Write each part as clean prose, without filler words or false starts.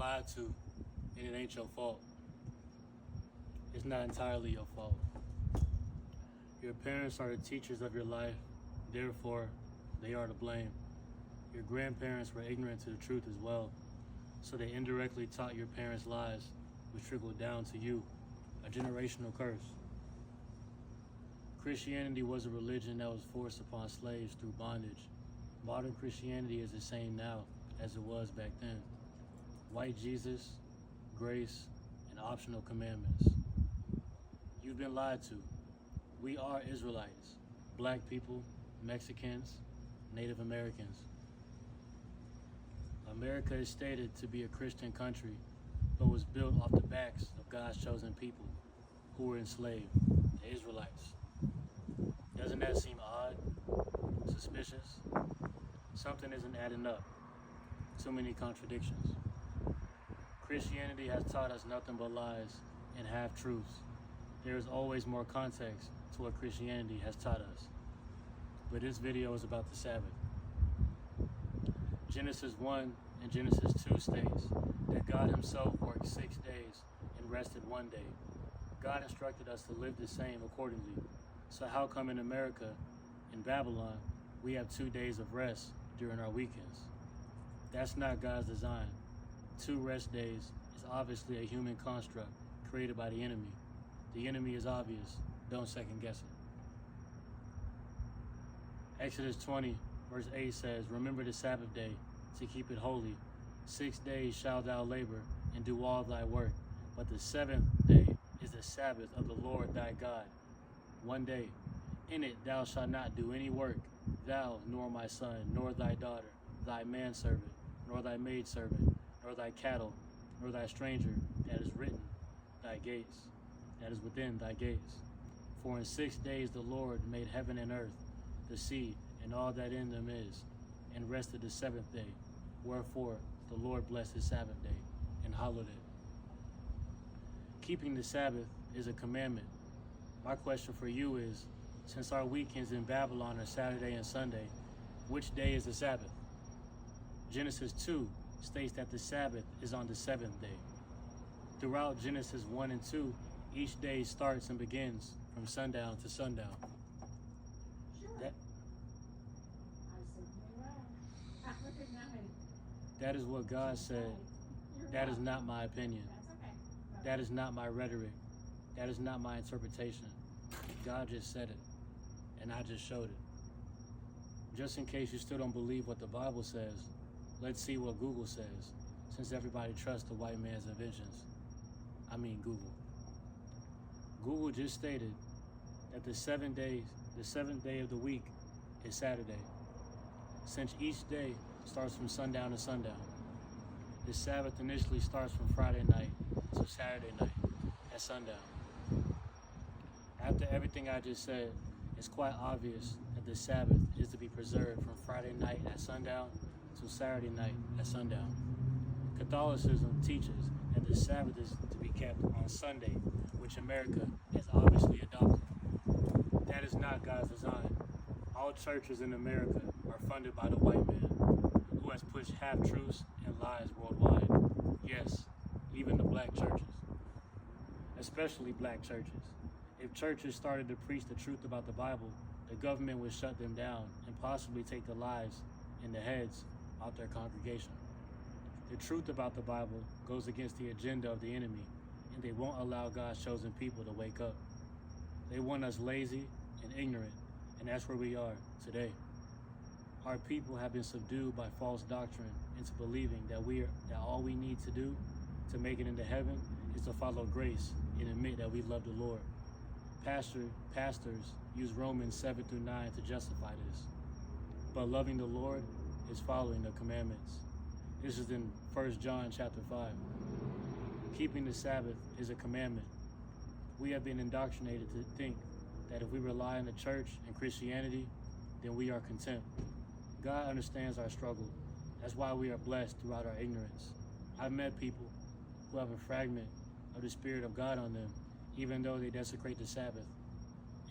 lied to, and it ain't your fault. It's not entirely your fault. Your parents are the teachers of your life, therefore, they are to blame. Your grandparents were ignorant to the truth as well, so they indirectly taught your parents lies, which trickled down to you, a generational curse. Christianity was a religion that was forced upon slaves through bondage. Modern Christianity is the same now as it was back then. White Jesus, grace, and optional commandments. You've been lied to. We are Israelites, black people, Mexicans, Native Americans. America is stated to be a Christian country, but was built off the backs of God's chosen people who were enslaved, the Israelites. Doesn't that seem odd? Suspicious? Something isn't adding up. Too many contradictions. Christianity has taught us nothing but lies and half-truths. There is always more context to what Christianity has taught us. But this video is about the Sabbath. Genesis 1 and Genesis 2 states that God himself worked 6 days and rested 1 day. God instructed us to live the same accordingly. So how come in America, in Babylon, we have 2 days of rest during our weekends? That's not God's design. 2 rest days is obviously a human construct created by the enemy. The enemy is obvious. Don't second guess it. Exodus 20, verse 8 says, "Remember the Sabbath day to keep it holy. 6 days shalt thou labor and do all thy work. But the 7th day is the Sabbath of the Lord thy God. 1 day. In it thou shalt not do any work, thou, nor my son, nor thy daughter, thy manservant, nor thy maidservant, nor thy cattle, nor thy stranger that is written thy gates, that is within thy gates. For in 6 days the Lord made heaven and earth, the sea, and all that in them is, and rested the 7th day. Wherefore the Lord blessed his Sabbath day and hallowed it." Keeping the Sabbath is a commandment. My question for you is, since our weekends in Babylon are Saturday and Sunday, which day is the Sabbath? Genesis 2 states that the Sabbath is on the 7th day. Throughout Genesis 1 and 2, each day starts and begins from sundown to sundown. That is what God said. That is not my opinion. That is not my rhetoric. That is not my interpretation. God just said it, and I just showed it. Just in case you still don't believe what the Bible says, let's see what Google says, since everybody trusts the white man's inventions. I mean Google. Google just stated that the 7 days, the 7th day of the week is Saturday. Since each day starts from sundown to sundown, the Sabbath initially starts from Friday night to Saturday night at sundown. After everything I just said, it's quite obvious that the Sabbath is to be preserved from Friday night at sundown to Saturday night at sundown. Catholicism teaches that the Sabbath is to be kept on Sunday, which America has obviously adopted. That is not God's design. All churches in America are funded by the white man, who has pushed half-truths and lies worldwide. Yes, even the black churches. Especially black churches. If churches started to preach the truth about the Bible, the government would shut them down and possibly take the lies and the heads out their congregation. The truth about the Bible goes against the agenda of the enemy, and they won't allow God's chosen people to wake up. They want us lazy and ignorant, and that's where we are today. Our people have been subdued by false doctrine into believing that all we need to do to make it into heaven is to follow grace and admit that we love the Lord. Pastors use Romans 7 through 9 to justify this. But loving the Lord is following the commandments. This is in 1 John chapter 5. Keeping the Sabbath is a commandment. We have been indoctrinated to think that if we rely on the church and Christianity, then we are content. God understands our struggle. That's why we are blessed throughout our ignorance. I've met people who have a fragment of the Spirit of God on them, even though they desecrate the Sabbath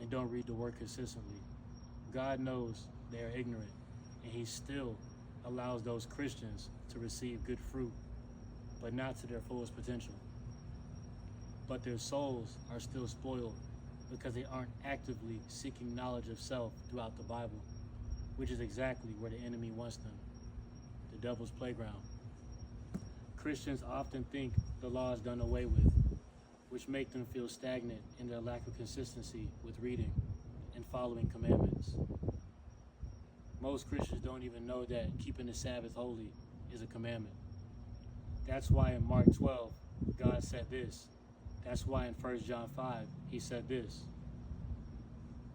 and don't read the Word consistently. God knows they are ignorant, and He still allows those Christians to receive good fruit. but not to their fullest potential. But their souls are still spoiled because they aren't actively seeking knowledge of self throughout the Bible, which is exactly where the enemy wants them, the devil's playground. Christians often think the law is done away with, which make them feel stagnant in their lack of consistency with reading and following commandments. Most Christians don't even know that keeping the Sabbath holy is a commandment. That's why in Mark 12, God said this. That's why in 1 John 5, he said this.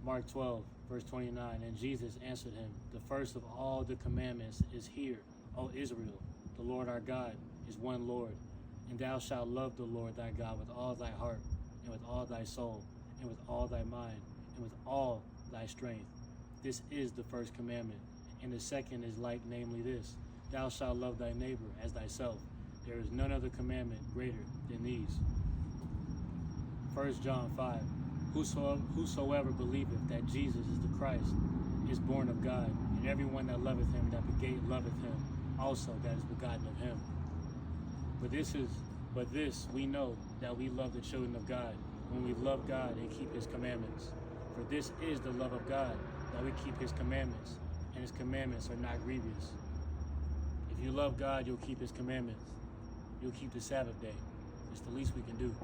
Mark 12, verse 29, and Jesus answered him, the first of all the commandments is here, O Israel, the Lord our God is one Lord, and thou shalt love the Lord thy God with all thy heart, and with all thy soul, and with all thy mind, and with all thy strength. This is the first commandment, and the second is like, namely this, thou shalt love thy neighbor as thyself. There is none other commandment greater than these. 1 John 5, whosoever believeth that Jesus is the Christ is born of God, and everyone that loveth him that begat loveth him also that is begotten of him. But this we know, that we love the children of God, when we love God and keep his commandments. For this is the love of God, that we keep his commandments, and his commandments are not grievous. If you love God, you'll keep his commandments. You'll keep the Sabbath day. It's the least we can do.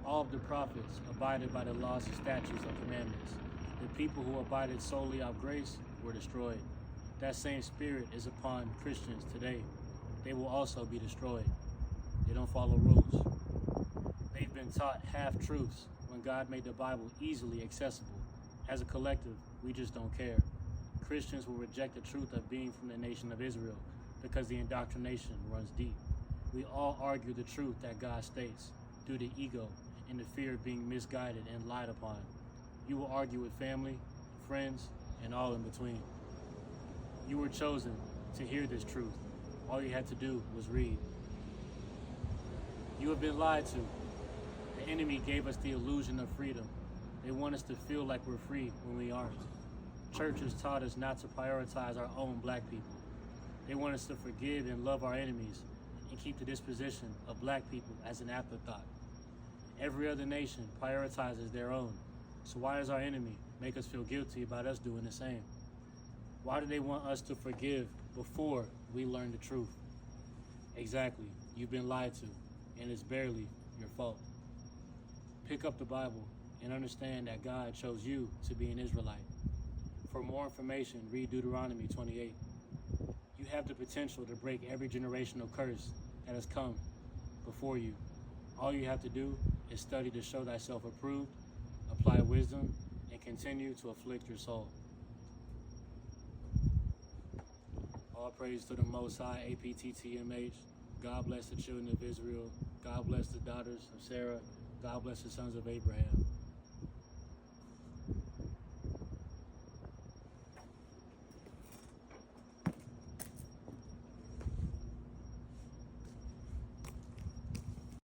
All of the prophets abided by the laws and statutes and commandments. The people who abided solely of grace were destroyed. That same spirit is upon Christians today. They will also be destroyed. They don't follow rules. They've been taught half-truths when God made the Bible easily accessible. As a collective, we just don't care. Christians will reject the truth of being from the nation of Israel because the indoctrination runs deep. We all argue the truth that God states due to ego and the fear of being misguided and lied upon. You will argue with family, friends, and all in between. You were chosen to hear this truth. All you had to do was read. You have been lied to. The enemy gave us the illusion of freedom. They want us to feel like we're free when we aren't. Churches taught us not to prioritize our own black people. They want us to forgive and love our enemies and keep the disposition of black people as an afterthought. Every other nation prioritizes their own. So why does our enemy make us feel guilty about us doing the same? Why do they want us to forgive before we learn the truth? Exactly, you've been lied to, and it's barely your fault. Pick up the Bible and understand that God chose you to be an Israelite. For more information, read Deuteronomy 28. You have the potential to break every generational curse that has come before you. All you have to do is study to show thyself approved, apply wisdom, and continue to afflict your soul. All praise to the Most High, APTTMH. God bless the children of Israel. God bless the daughters of Sarah. God bless the sons of Abraham.